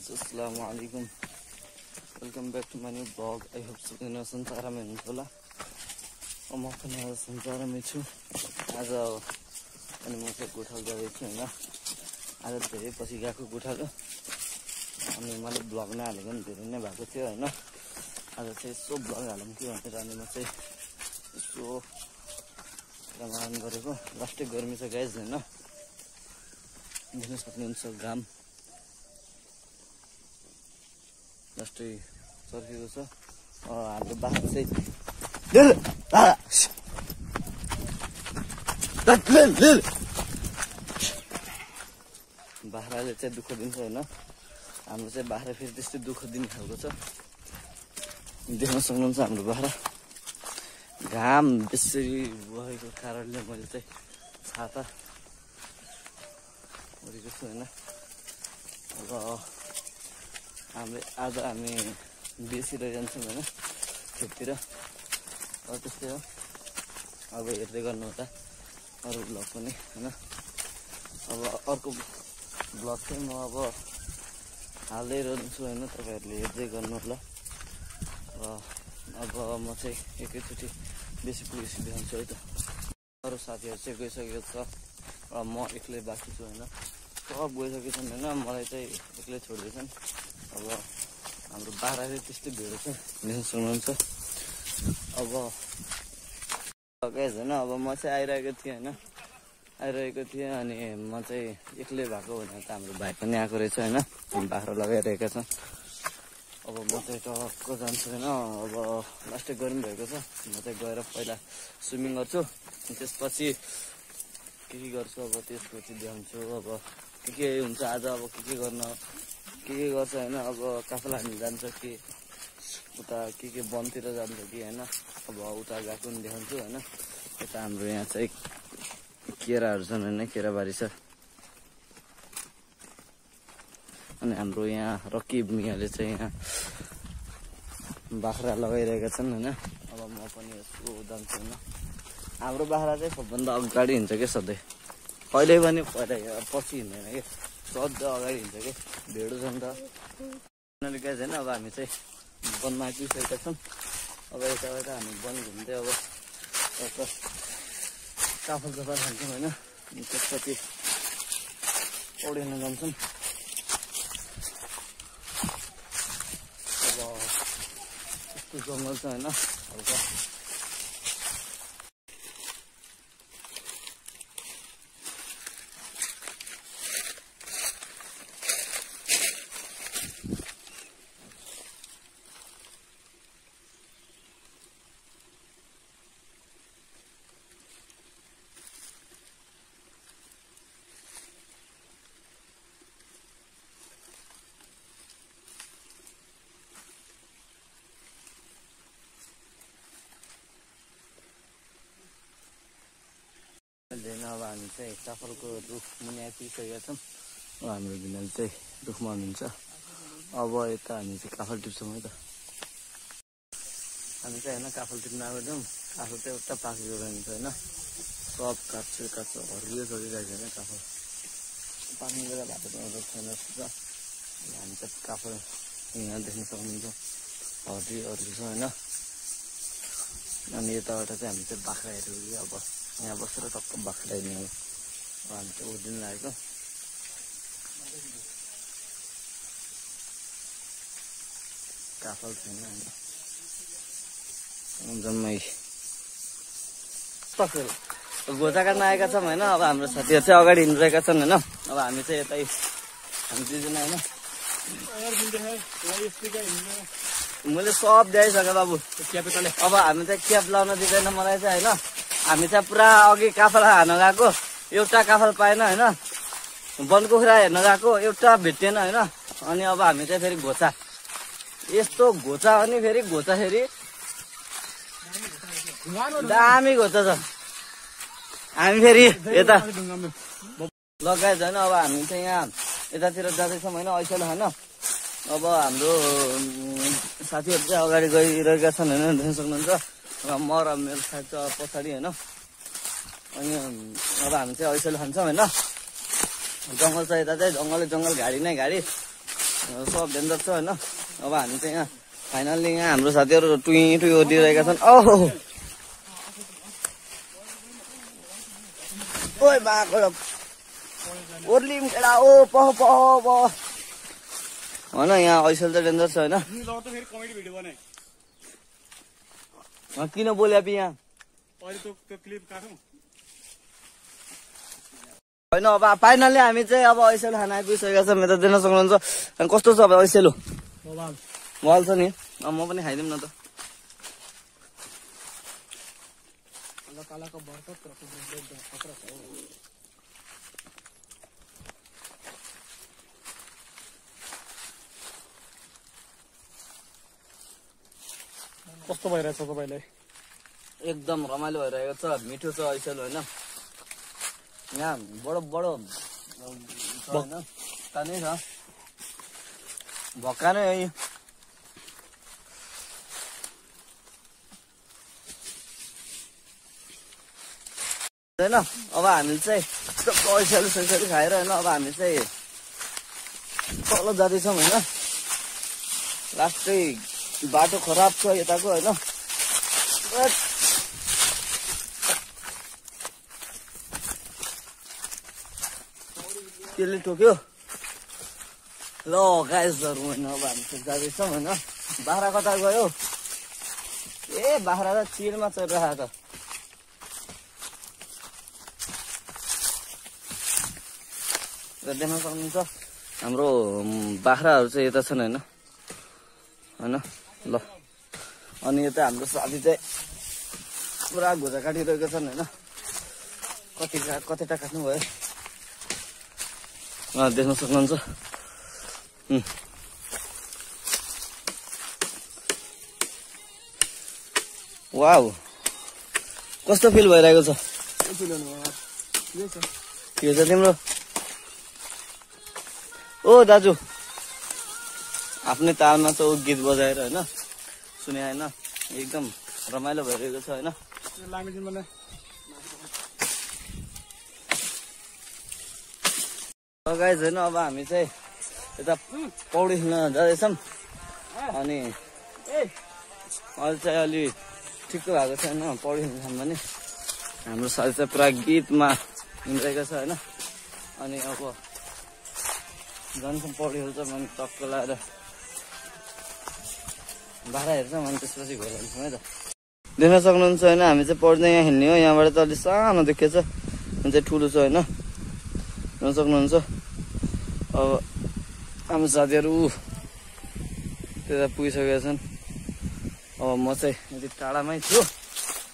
guys, Assalamualaikum. Welcome back to my new vlog. I hope सबैजना सन्चै हुनुहुन्छ होला। म पनि आज सन्चै छु। आज अनि म चाहिँ गोठाल जाँदैछु हैन। आज धेरै पछि गएको गोठाल अनि मैले भ्लग नहालेको नि धेरै नै भएको थियो हैन। आज चाहिँ यसो भ्लग हालौँ कि भनेर अनि म चाहिँ यसो रमान गरेको। लास्टै गर्मी छ गाइस हैन। देख्न सक्नुहुन्छ घाम लास्टै चर्केको छ। हाम्रो बाख्रा चाहिँ बाख्राले चाहिँ दुःख दिन्छ हैन। हाम्रो चाहिँ बाख्रा फेरि त्यस्तै दुःख दिने खालको छ। देख्न सक्नुहुन्छ हाम्रो बाख्रा घाम बेसरी भएको कारणले मैले चाहिँ छाता ओढेको छु हैन। अब आज हामी बेसिएर जान्छौँ हैन खेततिर। त्यस्तै हो। अब हेर्दै गर्नु होला अरू भ्लग पनि हैन। अब अर्को भ्लग चाहिँ म अब हाल्दै रहन्छु हैन। तपाईहरुले हेर्दै गर्नु होला। अब म चाहिँ एकैचोटि बेसी पुगेपछि देखाउँछु है त। अरू साथीहरु चाहिँ गइसकेको छ। म एक्लै बाँकी छु हैन। सब गइसकेछन् हैन। मलाई चाहिँ एक्लै छोड्दैछन्। अब हाम्रो बाख्राले त्यस्तै भिड छ देख्न सक्नुहुन्छ। अब गाइस हैन अब म चाहिँ आइरहेको थिएँ हैन। अनि म चाहिँ एक्लै भएको भनेर त हाम्रो भाइ पनि आएको रहेछ हैन। बाख्रा लगाइरहेका छन्। अब म चाहिँ टक्क जान्छु हैन। अब लास्टै गर्मी भएको छ। म चाहिँ गएर पहिला स्विमिङ गर्छु। त्यसपछि के गर्छु अब त्यसपछि देखाउँछु। अब के हुन्छ आज अब के गर्न के गर्छ हैन। अब काफल हान्नु जान्छ कि उता के वनतिर जान्छ कि हैन। अब उता गएको नि देखाउँछु हैन। यता हाम्रो यहाँ चाहिँ केराहरू छन् हैन। केराबारी छ। अनि हाम्रो यहाँ रकी मियाले चाहिँ यहाँ बाख्रा लगाइरहेका छन् हैन। अब म पनि यसो जान्छु हैन। हाम्रो बाख्रा चाहिँ सबभन्दा अगाडि हिँड्छ के सधैँ। कहिले पनि पछि हिँड्दैन के सधैँ अगाडि हिँड्छ के भेडो छ नि त। गाइस हैन अब हामी चाहिँ वनमा आइसकेका छौँ। अब यताबाट हामी वन घुम्दै अब काफल सफा खान्छौँ हैन। त्यसपछि पौडेन जान्छौँ। अब यस्तो जङ्गल छ हैन हल्का। अब हामी चाहिँ काफलको रुख मुनि आइपुगिसकेका छौँ। हाम्रो भिनाले चाहिँ रुखमा हुनुहुन्छ। अब यता हामी चाहिँ काफल टिप्छौँ है त। हामी चाहिँ होइन काफल टिप्न आएको छौँ। काफल चाहिँ एउटा पाकेको रहन्छ होइन। सब काट्छु हरियो सकिरहेको छैन काफल पाक्ने बेला भएको छैन। हामी चाहिँ काफल यहाँ देख्न सक्नुहुन्छ हरियो छ होइन। अनि यताबाट चाहिँ हामी चाहिँ बाख्रा हेऱ्यौँ। अब यहाँ बसेर टक्क बाख्रा हेर्ने हो। हामी चाहिँ उठ्दिन लागेको। काफल छैन जम्मै गोचा काट्न आएका छौँ होइन। अब हाम्रो साथीहरू चाहिँ अगाडि हिँडिरहेका छन् होइन। अब हामी चाहिँ यतै हामी दुईजना होइन। मैले सब देखाइसकेँ बाबु। अब हामी चाहिँ क्याप लाउन दिँदैन मलाई चाहिँ होइन। हामी चाहिँ पुरा अघि काफल हान्न गएको। एउटा काफल पाएन होइन। वनको कुखुरा हेर्न गएको एउटा भेटिएन होइन। अनि अब हामी चाहिँ फेरि घोचा यस्तो घोचा अनि फेरि घोचा फेरि दामी घोचा छ। हामी फेरि यता लगाए छैन। अब हामी चाहिँ यहाँ यतातिर जाँदैछौँ होइन ऐसेल होइन। अब हाम्रो साथीहरू चाहिँ अगाडि गइरहेका छन् होइन देख्न सक्नुहुन्छ। म र मेरो साथी चाहिँ पछाडि होइन। अनि अब हामी चाहिँ ऐसेल खान्छौँ होइन। जङ्गल छ यता चाहिँ जङ्गल गाडी नै गाडी। सब डेन्जर छ होइन। अब हामी चाहिँ यहाँ फाइनल्ली यहाँ हाम्रो साथीहरू टुई टुई ओर्लिरहेका छन्। ओहो ओइ बाको ओर्लिम केटा ओ पह पह पह होइन। यहाँ ऐसल त डेन्जर छ होइन। किन बोले अब यहाँ होइन। अब फाइनल्ली हामी चाहिँ अब ऐसेलो खाना आइपुगिसकेका छौँ। मेरो दिन सक्नुहुन्छ कस्तो छ अब ऐसेलो मल छ नि। म पनि खाइदिउँ न त। कस्तो भइरहेछ तपाईँलाई? एकदम रमाइलो भइरहेको छ, मिठो छ ऐसेलो होइन। यहाँ बडो बडो होइन कानै छ भक्का नै है। होइन अब हामी चाहिँ ऐसेलो सैसेलो खाएर होइन अब हामी चाहिँ तल जाँदैछौँ होइन। लास्टै बाटो खराब छ यताको होइन। त्यसले टोक्यो ल गाइजहरू होइन। अब हामी चाहिँ जाँदैछौँ होइन। बाख्रा कता गयो? ए बाख्रा त चिरमा चढिरहेको त। र देख्न सक्नुहुन्छ हाम्रो बाख्राहरू चाहिँ यता छन् होइन होइन। ल अनि यता हाम्रो साथी चाहिँ पुरा घुजा काटिरहेको छन् होइन। कतिवटा काट्नु भयो देख्न सक्नुहुन्छ। वाउ कस्तो फिल भइरहेको छ? के छ तिम्रो? ओ दाजु आफ्नै तालमा चाहिँ गीत बजाएर होइन सुने होइन। एकदम रमाइलो भइरहेको छ होइन। गाइज होइन अब हामी चाहिँ यता पौडी खेल्न जाँदैछौँ। अनि अहिले चाहिँ अलि ठिक्क भएको छैन पौडी खेल्न भने। हाम्रो साथी चाहिँ पुरा गीतमा हिँडिरहेको छ होइन। अनि अब जान्छौँ पौडी खेल्छ भने टक्क लगाएर बाह्र हेर्छौँ अनि त्यसपछि घर जान्छौँ है त। देख्न सक्नुहुन्छ होइन हामी चाहिँ पौडी यहाँ हिँड्ने हो। यहाँबाट त अलिक सानो देखेछ अनि चाहिँ ठुलो छ होइन। देख्न सक्नुहुन्छ। अब हाम्रो साथीहरू त्यता पुगिसकेका छन्। अब म चाहिँ यति टाढामै छु।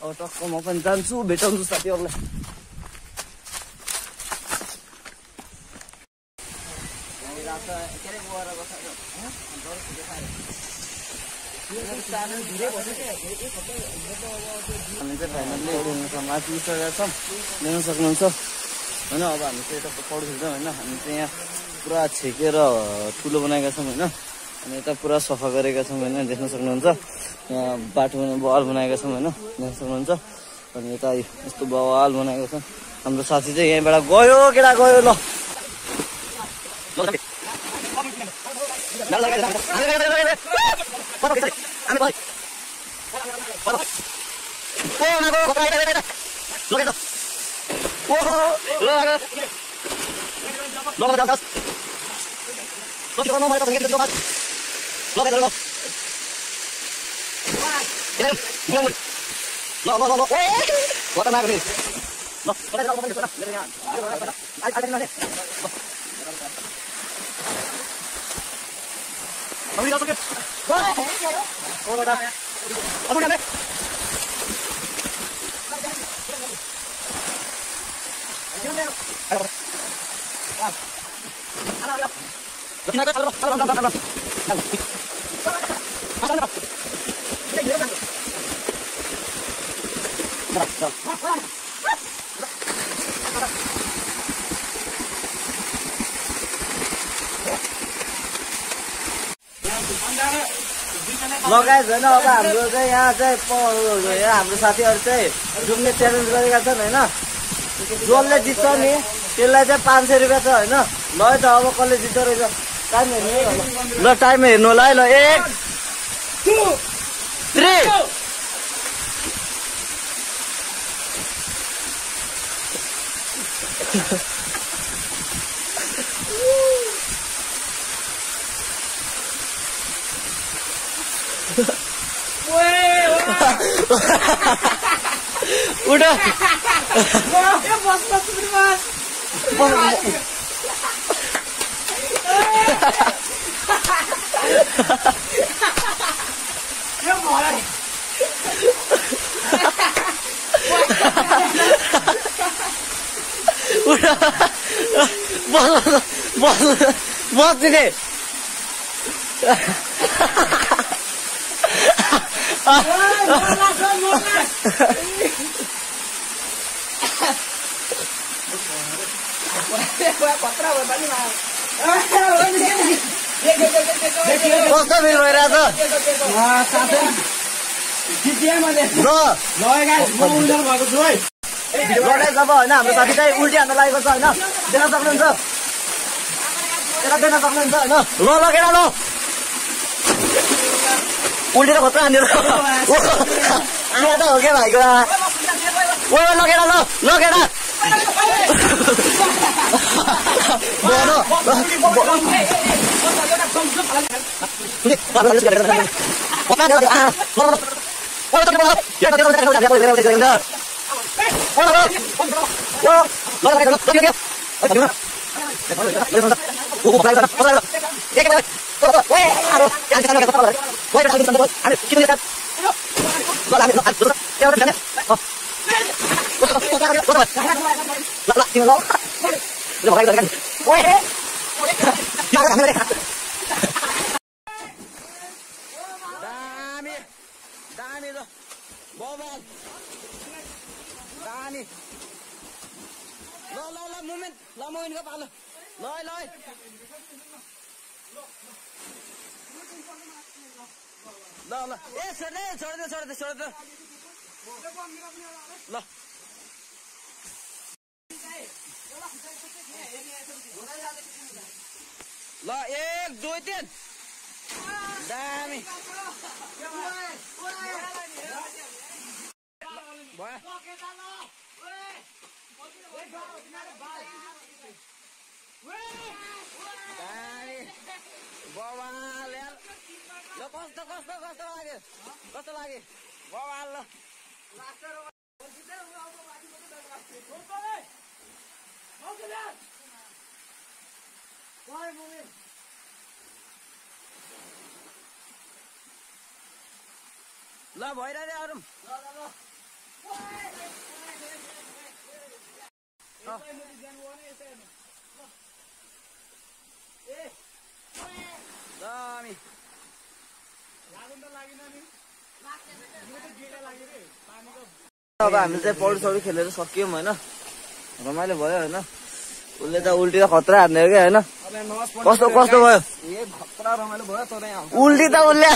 अब टक्क म पनि जान्छु भेटाउँछु साथीहरूलाई। हामी चाहिँ फाइनल्ली आइपुगिसकेका छौँ देख्न सक्नुहुन्छ होइन। अब हामी चाहिँ यता पौडी खेल्छौँ होइन। हामी चाहिँ यहाँ पुरा छेकेर ठुलो बनाएका छौँ होइन। अनि यता पुरा सफा गरेका छौँ होइन। देख्न सक्नुहुन्छ यहाँ बाटो बवाल बनाएका छौँ होइन। देख्न सक्नुहुन्छ। अनि यता यस्तो बवाल बनाएका छौँ। हाम्रो साथी चाहिँ यहीँबाट गयो केटा गयो। ल लगायत होइन। अब हाम्रो चाहिँ यहाँ चाहिँ हाम्रो साथीहरू चाहिँ डुब्ने च्यालेन्ज गरेका छन् होइन। जसले जित्छ नि त्यसलाई चाहिँ 500 रुपियाँ छ होइन। ल त अब कसले जित्दो रहेछ ल टाइम हेर्नु होला है ल 1 2 3 udah bos ini कस्तो भिड भइरहेछ अब होइन हाम्रो साथी चाहिँ उल्टी हान्न लागेको छ होइन देख्न सक्नुहुन्छ देख्न सक्नुहुन्छ होइन ल लगेर ल उल्टी त खतरा हानेर आएर त हो क्या भाइको लगेर ल लगेर ल 1 2 3 दामी कस्तो लाग्यो बवाल ल ल भइरहे अरु दामी अब हामी चाहिँ पौडी खेलेर सकियौँ होइन रमाइलो भयो होइन उसले त उल्टी त खतरा हान्ने हो क्या होइन कस्तो कस्तो भयो उल्टी त उसले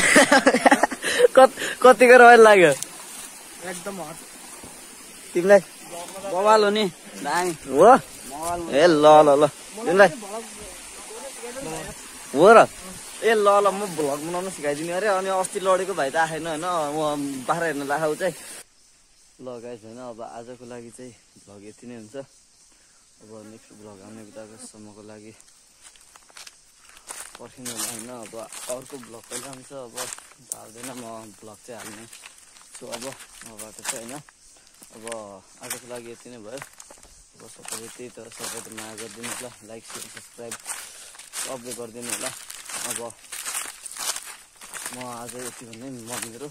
कतिको रमाइलो लाग्यो एकदम तिमीलाई बवाल हो नि दामी हो ए ल ल ल तिमीलाई हो र ए ल ल म भ्लग बनाउन सिकाइदिने अरे अनि अस्ति लडेको भाइ त आएन होइन म बाख्रा हेर्न लाग्यो चाहिँ ल गाइस होइन अब आजको लागि चाहिँ भ्लग यति नै हुन्छ अब नेक्स्ट भ्लग आउने बिताकोसम्मको लागि पर्खिनु होइन अब अर्को भ्लग पहिला हुन्छ अब हाल्दैन म भ्लग चाहिँ हाल्ने छु अबबाट चाहिँ होइन अब आजको लागि यति नै भयो अब सबैले त्यही त सबैले माया गरिदिनु होला लाइक सेयर सब्सक्राइब सबले गरिदिनु होला अब म आज यति भन्दै म मेरो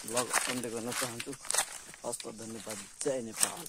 भ्लग अन्त्य गर्न चाहन्छु हस्त धन्यवाद जय नेपाल